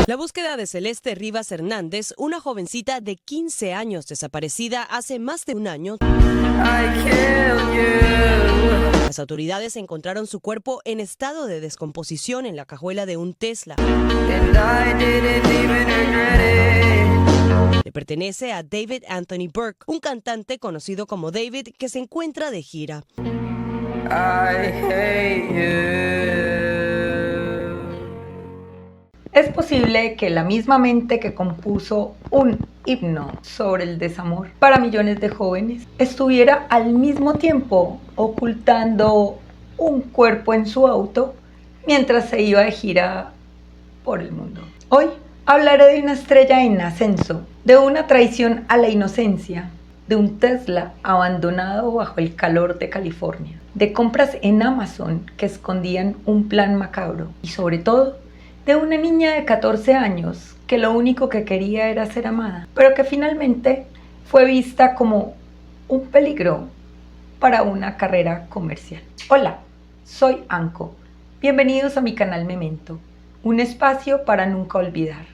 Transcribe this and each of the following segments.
La búsqueda de Celeste Rivas Hernández, una jovencita de 15 años desaparecida hace más de un año. Las autoridades encontraron su cuerpo en estado de descomposición en la cajuela de un Tesla. Le pertenece a David Anthony Burke, un cantante conocido como David que se encuentra de gira. Es posible que la misma mente que compuso un himno sobre el desamor para millones de jóvenes estuviera al mismo tiempo ocultando un cuerpo en su auto mientras se iba de gira por el mundo. Hoy hablaré de una estrella en ascenso, de una traición a la inocencia, de un Tesla abandonado bajo el calor de California, de compras en Amazon que escondían un plan macabro y sobre todo de una niña de 14 años que lo único que quería era ser amada, pero que finalmente fue vista como un peligro para una carrera comercial. Hola, soy Anko. Bienvenidos a mi canal Memento, un espacio para nunca olvidar.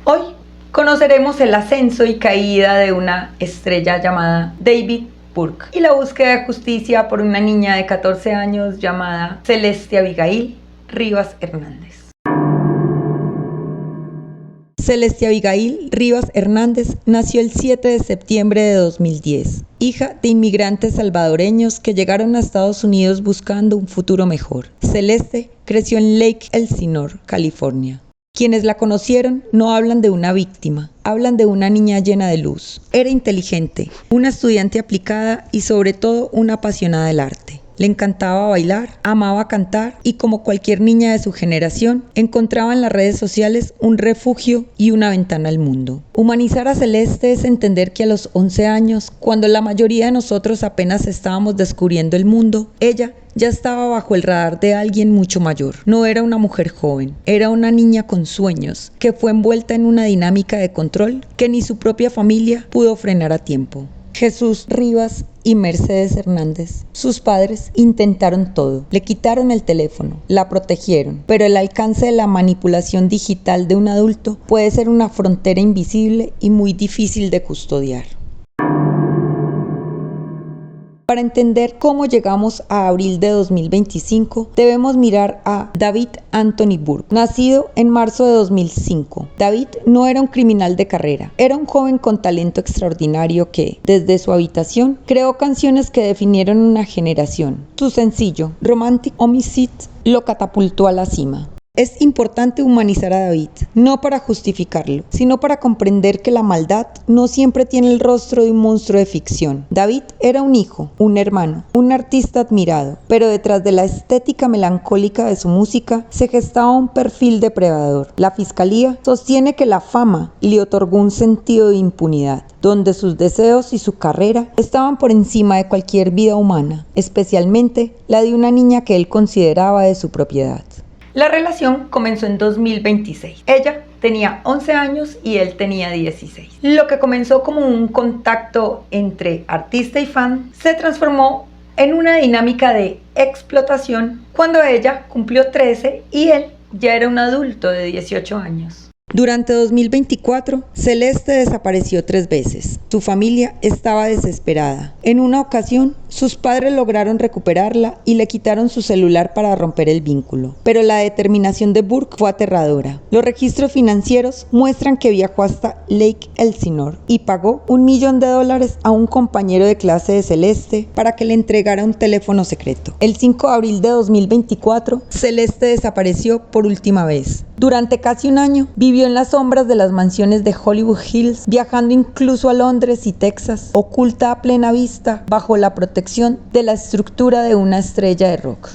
Hoy conoceremos el ascenso y caída de una estrella llamada David Burke y la búsqueda de justicia por una niña de 14 años llamada Celeste Abigail Rivas Hernández. Celeste Abigail Rivas Hernández nació el 7 de septiembre de 2010, hija de inmigrantes salvadoreños que llegaron a Estados Unidos buscando un futuro mejor. Celeste creció en Lake Elsinore, California. Quienes la conocieron no hablan de una víctima, hablan de una niña llena de luz. Era inteligente, una estudiante aplicada y sobre todo una apasionada del arte. Le encantaba bailar, amaba cantar y como cualquier niña de su generación, encontraba en las redes sociales un refugio y una ventana al mundo. Humanizar a Celeste es entender que a los 11 años, cuando la mayoría de nosotros apenas estábamos descubriendo el mundo, ella ya estaba bajo el radar de alguien mucho mayor. No era una mujer joven, era una niña con sueños, que fue envuelta en una dinámica de control que ni su propia familia pudo frenar a tiempo. Jesús Rivas y Mercedes Hernández, sus padres, intentaron todo. Le quitaron el teléfono, la protegieron, pero el alcance de la manipulación digital de un adulto puede ser una frontera invisible y muy difícil de custodiar. Para entender cómo llegamos a abril de 2025, debemos mirar a David Anthony Burke, nacido en marzo de 2005. David no era un criminal de carrera, era un joven con talento extraordinario que, desde su habitación, creó canciones que definieron una generación. Su sencillo, Romantic Homicide, lo catapultó a la cima. Es importante humanizar a David, no para justificarlo, sino para comprender que la maldad no siempre tiene el rostro de un monstruo de ficción. David era un hijo, un hermano, un artista admirado, pero detrás de la estética melancólica de su música se gestaba un perfil depredador. La fiscalía sostiene que la fama le otorgó un sentido de impunidad, donde sus deseos y su carrera estaban por encima de cualquier vida humana, especialmente la de una niña que él consideraba de su propiedad. La relación comenzó en 2026. Ella tenía 11 años y él tenía 16. Lo que comenzó como un contacto entre artista y fan se transformó en una dinámica de explotación cuando ella cumplió 13 y él ya era un adulto de 18 años. Durante 2024, Celeste desapareció 3 veces. Su familia estaba desesperada. En una ocasión, sus padres lograron recuperarla y le quitaron su celular para romper el vínculo. Pero la determinación de Burke fue aterradora. Los registros financieros muestran que viajó hasta Lake Elsinore y pagó $1 millón a un compañero de clase de Celeste para que le entregara un teléfono secreto. El 5 de abril de 2024, Celeste desapareció por última vez. Durante casi un año, vivió en las sombras de las mansiones de Hollywood Hills, viajando incluso a Londres y Texas, oculta a plena vista bajo la protección de la estructura de una estrella de rock.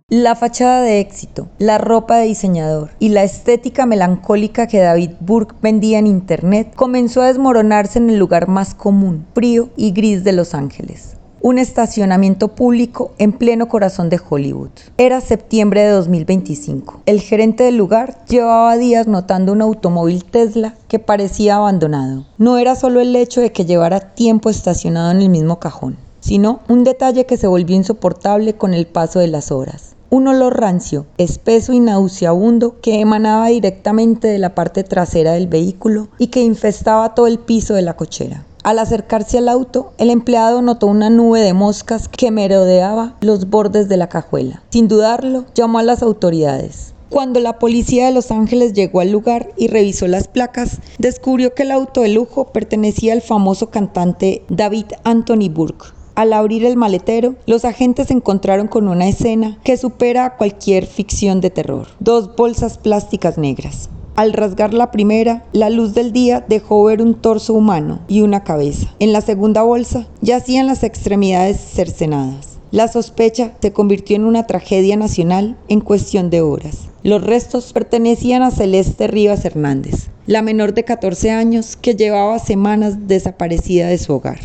La fachada de éxito, la ropa de diseñador y la estética melancólica que David Burke vendía en internet comenzó a desmoronarse en el lugar más común, frío y gris de Los Ángeles. un estacionamiento público en pleno corazón de Hollywood. Era septiembre de 2025. El gerente del lugar llevaba días notando un automóvil Tesla que parecía abandonado. No era solo el hecho de que llevara tiempo estacionado en el mismo cajón, sino un detalle que se volvió insoportable con el paso de las horas. Un olor rancio, espeso y nauseabundo que emanaba directamente de la parte trasera del vehículo y que infestaba todo el piso de la cochera. Al acercarse al auto, el empleado notó una nube de moscas que merodeaba los bordes de la cajuela. Sin dudarlo, llamó a las autoridades. Cuando la policía de Los Ángeles llegó al lugar y revisó las placas, descubrió que el auto de lujo pertenecía al famoso cantante David Anthony Burke. Al abrir el maletero, los agentes se encontraron con una escena que supera a cualquier ficción de terror. 2 bolsas plásticas negras. Al rasgar la primera, la luz del día dejó ver un torso humano y una cabeza. En la segunda bolsa yacían las extremidades cercenadas. La sospecha se convirtió en una tragedia nacional en cuestión de horas. Los restos pertenecían a Celeste Rivas Hernández, la menor de 14 años que llevaba semanas desaparecida de su hogar.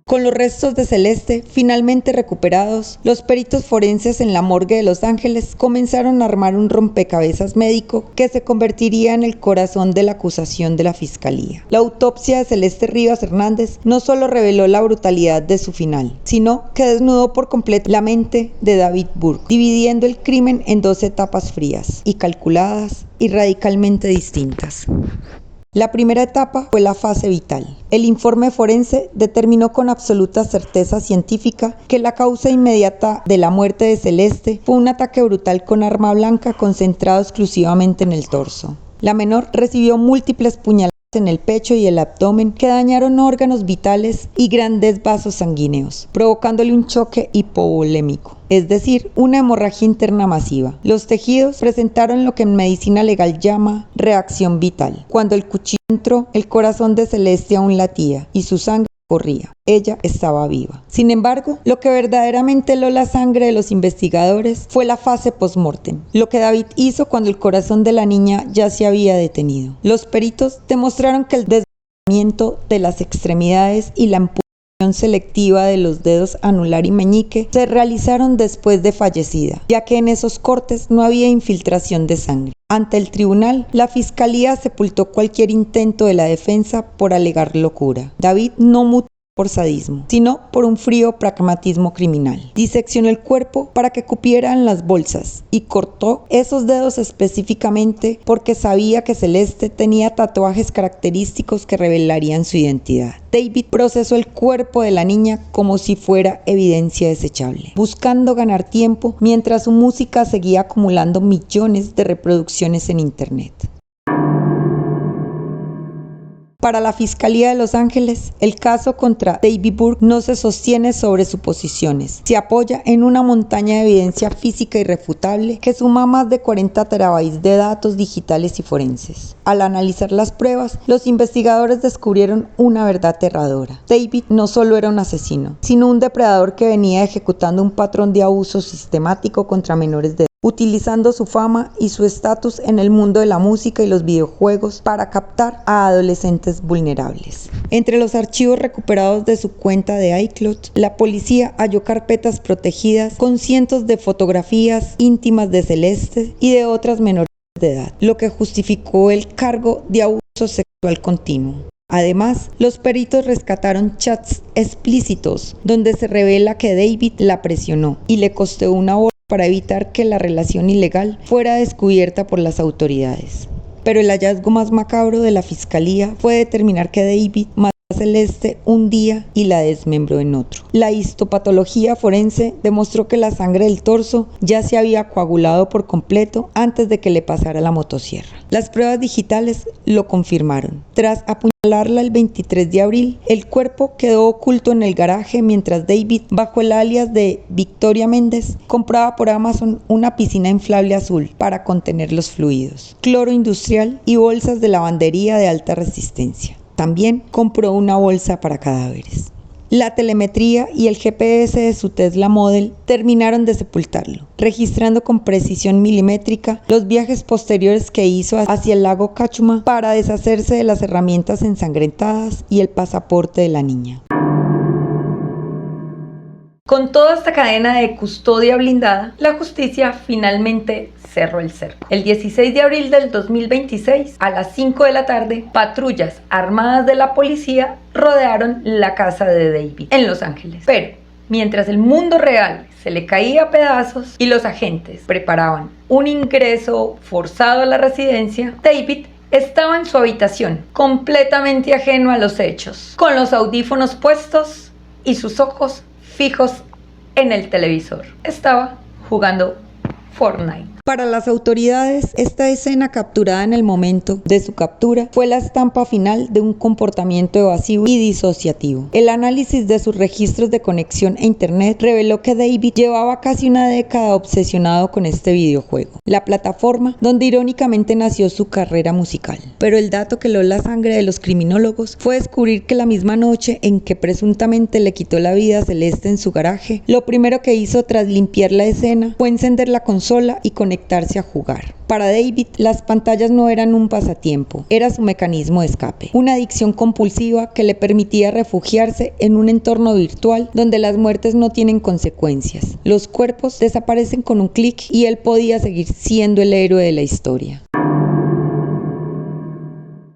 Con los restos de Celeste finalmente recuperados, los peritos forenses en la morgue de Los Ángeles comenzaron a armar un rompecabezas médico que se convertiría en el corazón de la acusación de la fiscalía. La autopsia de Celeste Rivas Hernández no solo reveló la brutalidad de su final, sino que desnudó por completo la mente de David Burke, dividiendo el crimen en 2 etapas frías y calculadas y radicalmente distintas. La primera etapa fue la fase vital. El informe forense determinó con absoluta certeza científica que la causa inmediata de la muerte de Celeste fue un ataque brutal con arma blanca concentrado exclusivamente en el torso. La menor recibió múltiples puñaladas en el pecho y el abdomen que dañaron órganos vitales y grandes vasos sanguíneos, provocándole un choque hipovolémico, es decir, una hemorragia interna masiva. Los tejidos presentaron lo que en medicina legal llama reacción vital. Cuando el cuchillo entró, el corazón de Celeste aún latía y su sangre corría. Ella estaba viva. Sin embargo, lo que verdaderamente heló la sangre de los investigadores fue la fase post-mortem, lo que David hizo cuando el corazón de la niña ya se había detenido. Los peritos demostraron que el desgarramiento de las extremidades y la amputación selectiva de los dedos anular y meñique se realizaron después de fallecida, ya que en esos cortes no había infiltración de sangre. Ante el tribunal, la fiscalía sepultó cualquier intento de la defensa por alegar locura. David no mutó por sadismo, sino por un frío pragmatismo criminal. Diseccionó el cuerpo para que cupieran las bolsas y cortó esos dedos específicamente porque sabía que Celeste tenía tatuajes característicos que revelarían su identidad. David procesó el cuerpo de la niña como si fuera evidencia desechable, buscando ganar tiempo mientras su música seguía acumulando millones de reproducciones en Internet. Para la Fiscalía de Los Ángeles, el caso contra David Burke no se sostiene sobre suposiciones. Se apoya en una montaña de evidencia física irrefutable que suma más de 40 terabytes de datos digitales y forenses. Al analizar las pruebas, los investigadores descubrieron una verdad aterradora. David no solo era un asesino, sino un depredador que venía ejecutando un patrón de abuso sistemático contra menores de edad, utilizando su fama y su estatus en el mundo de la música y los videojuegos para captar a adolescentes vulnerables. Entre los archivos recuperados de su cuenta de iCloud, la policía halló carpetas protegidas con cientos de fotografías íntimas de Celeste y de otras menores de edad, lo que justificó el cargo de abuso sexual continuo. Además, los peritos rescataron chats explícitos donde se revela que David la presionó y le costeó un aborto para evitar que la relación ilegal fuera descubierta por las autoridades. Pero el hallazgo más macabro de la fiscalía fue determinar que David mató a Celeste un día y la desmembró en otro. La histopatología forense demostró que la sangre del torso ya se había coagulado por completo antes de que le pasara la motosierra. Las pruebas digitales lo confirmaron. Tras apuñalarla el 23 de abril, el cuerpo quedó oculto en el garaje mientras David, bajo el alias de Victoria Méndez, compraba por Amazon una piscina inflable azul para contener los fluidos, cloro industrial y bolsas de lavandería de alta resistencia. También compró una bolsa para cadáveres. La telemetría y el GPS de su Tesla Model terminaron de sepultarlo, registrando con precisión milimétrica los viajes posteriores que hizo hacia el lago Cachuma para deshacerse de las herramientas ensangrentadas y el pasaporte de la niña. Con toda esta cadena de custodia blindada, la justicia finalmente cerró el cerco. El 16 de abril del 2026, a las 5 de la tarde, patrullas armadas de la policía rodearon la casa de David en Los Ángeles. Pero mientras el mundo real se le caía a pedazos y los agentes preparaban un ingreso forzado a la residencia, David estaba en su habitación, completamente ajeno a los hechos, con los audífonos puestos y sus ojos fijos en el televisor. Estaba jugando Fortnite. Para las autoridades, esta escena capturada en el momento de su captura fue la estampa final de un comportamiento evasivo y disociativo. El análisis de sus registros de conexión a internet reveló que David llevaba casi una década obsesionado con este videojuego, la plataforma donde irónicamente nació su carrera musical. Pero el dato que heló la sangre de los criminólogos fue descubrir que la misma noche en que presuntamente le quitó la vida a Celeste en su garaje, lo primero que hizo tras limpiar la escena fue encender la consola y conectarse a jugar. Para David, las pantallas no eran un pasatiempo, era su mecanismo de escape, una adicción compulsiva que le permitía refugiarse en un entorno virtual donde las muertes no tienen consecuencias. Los cuerpos desaparecen con un clic y él podía seguir siendo el héroe de la historia.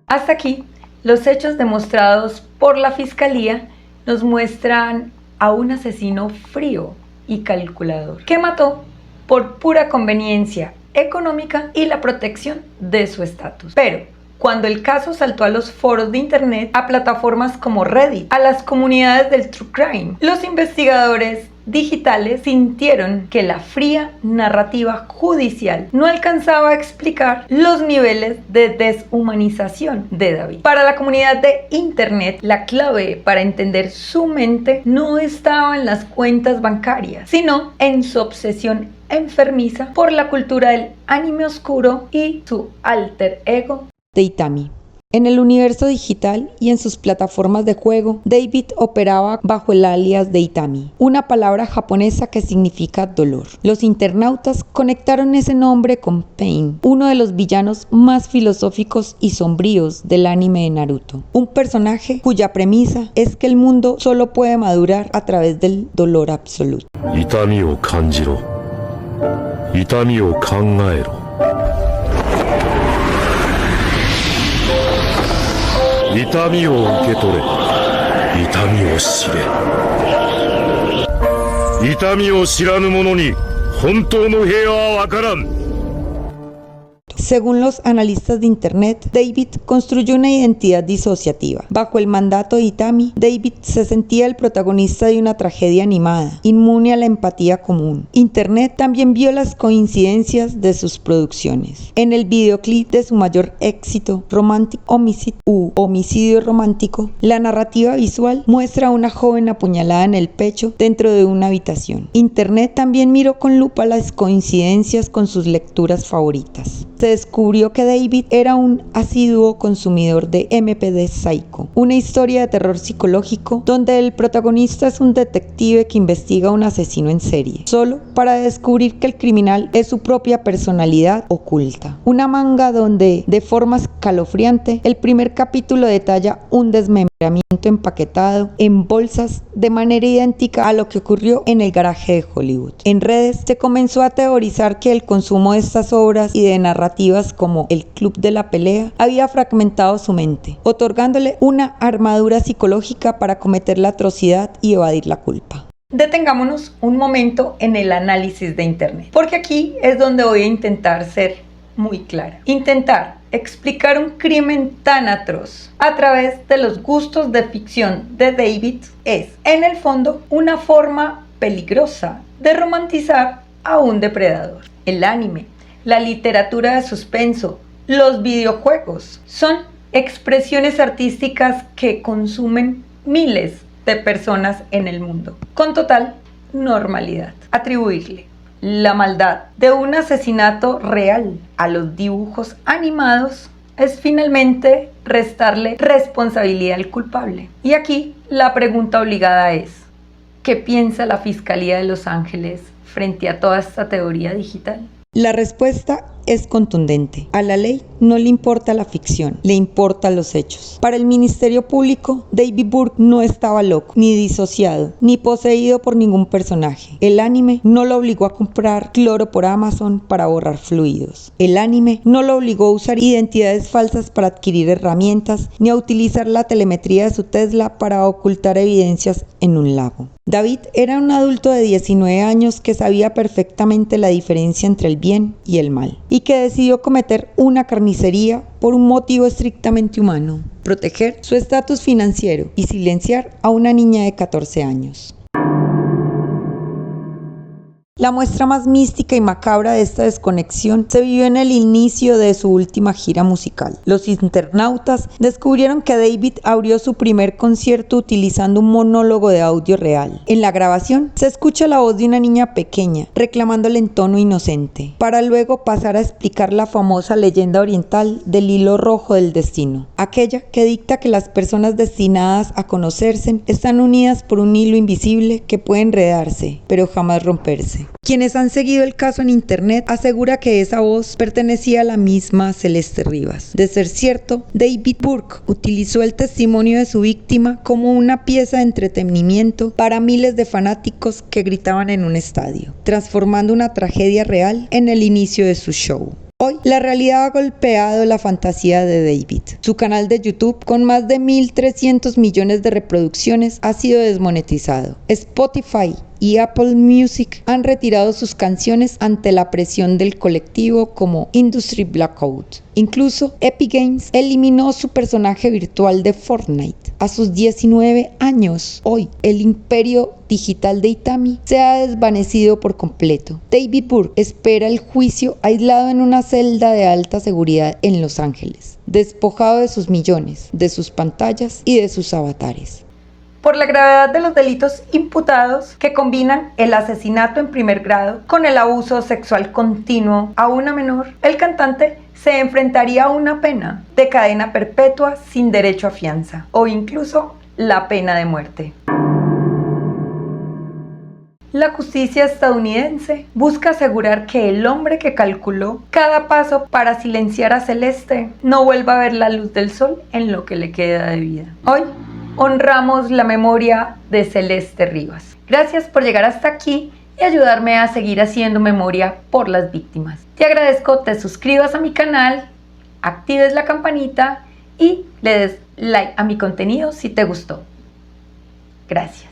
Hasta aquí, los hechos demostrados por la fiscalía nos muestran a un asesino frío y calculador que mató por pura conveniencia económica y la protección de su estatus. Pero cuando el caso saltó a los foros de internet, a plataformas como Reddit, a las comunidades del True Crime, los investigadores digitales sintieron que la fría narrativa judicial no alcanzaba a explicar los niveles de deshumanización de David. Para la comunidad de internet, la clave para entender su mente no estaba en las cuentas bancarias, sino en su obsesión enfermiza por la cultura del anime oscuro y su alter ego de Itami. En el universo digital y en sus plataformas de juego, David operaba bajo el alias de Itami, una palabra japonesa que significa dolor. Los internautas conectaron ese nombre con Pain, uno de los villanos más filosóficos y sombríos del anime de Naruto, un personaje cuya premisa es que el mundo solo puede madurar a través del dolor absoluto. Itami o kanjiro, Itami o kangaero. Itami o uketore, Itami o shire. Itami o shiranu mono ni hontou no heia wa wakaran. Según los analistas de internet, David construyó una identidad disociativa. Bajo el mandato de Itami, David se sentía el protagonista de una tragedia animada, inmune a la empatía común. Internet también vio las coincidencias de sus producciones. En el videoclip de su mayor éxito, Romantic Homicide u Homicidio Romántico, la narrativa visual muestra a una joven apuñalada en el pecho dentro de una habitación. Internet también miró con lupa las coincidencias con sus lecturas favoritas. Se descubrió que David era un asiduo consumidor de MPD Psycho, una historia de terror psicológico donde el protagonista es un detective que investiga a un asesino en serie, solo para descubrir que el criminal es su propia personalidad oculta. Una manga donde, de forma escalofriante, el primer capítulo detalla un desmembramiento empaquetado en bolsas de manera idéntica a lo que ocurrió en el garaje de Hollywood. En redes se comenzó a teorizar que el consumo de estas obras y de narrativas como El Club de la Pelea había fragmentado su mente, otorgándole una armadura psicológica para cometer la atrocidad y evadir la culpa. Detengámonos un momento en el análisis de internet, porque aquí es donde voy a intentar ser muy clara. Intentar explicar un crimen tan atroz a través de los gustos de ficción de David es, en el fondo, una forma peligrosa de romantizar a un depredador. El anime, la literatura de suspenso, los videojuegos son expresiones artísticas que consumen miles de personas en el mundo con total normalidad. Atribuirle la maldad de un asesinato real a los dibujos animados es finalmente restarle responsabilidad al culpable. Y aquí la pregunta obligada es, ¿qué piensa la Fiscalía de Los Ángeles frente a toda esta teoría digital? La respuesta es contundente. A la ley no le importa la ficción, le importan los hechos. Para el Ministerio Público, David Burke no estaba loco, ni disociado, ni poseído por ningún personaje. El anime no lo obligó a comprar cloro por Amazon para borrar fluidos. El anime no lo obligó a usar identidades falsas para adquirir herramientas, ni a utilizar la telemetría de su Tesla para ocultar evidencias en un lago. David era un adulto de 19 años que sabía perfectamente la diferencia entre el bien y el mal, y que decidió cometer una carnicería por un motivo estrictamente humano: proteger su estatus financiero y silenciar a una niña de 14 años. La muestra más mística y macabra de esta desconexión se vivió en el inicio de su última gira musical. Los internautas descubrieron que David abrió su primer concierto utilizando un monólogo de audio real. En la grabación se escucha la voz de una niña pequeña reclamándole en tono inocente, para luego pasar a explicar la famosa leyenda oriental del hilo rojo del destino, aquella que dicta que las personas destinadas a conocerse están unidas por un hilo invisible que puede enredarse, pero jamás romperse. Quienes han seguido el caso en internet aseguran que esa voz pertenecía a la misma Celeste Rivas. De ser cierto, David Burke utilizó el testimonio de su víctima como una pieza de entretenimiento para miles de fanáticos que gritaban en un estadio, transformando una tragedia real en el inicio de su show. Hoy, la realidad ha golpeado la fantasía de David. Su canal de YouTube, con más de 1.300 millones de reproducciones, ha sido desmonetizado. Spotify y Apple Music han retirado sus canciones ante la presión del colectivo como Industry Blackout. Incluso Epic Games eliminó su personaje virtual de Fortnite. A sus 19 años, hoy, el imperio digital de Itami se ha desvanecido por completo. David Burke espera el juicio aislado en una celda de alta seguridad en Los Ángeles, despojado de sus millones, de sus pantallas y de sus avatares. Por la gravedad de los delitos imputados, que combinan el asesinato en primer grado con el abuso sexual continuo a una menor, el cantante se enfrentaría a una pena de cadena perpetua sin derecho a fianza, o incluso la pena de muerte. La justicia estadounidense busca asegurar que el hombre que calculó cada paso para silenciar a Celeste no vuelva a ver la luz del sol en lo que le queda de vida. Hoy honramos la memoria de Celeste Rivas. Gracias por llegar hasta aquí y ayudarme a seguir haciendo memoria por las víctimas. Te agradezco, te suscribas a mi canal, actives la campanita y le des like a mi contenido si te gustó. Gracias.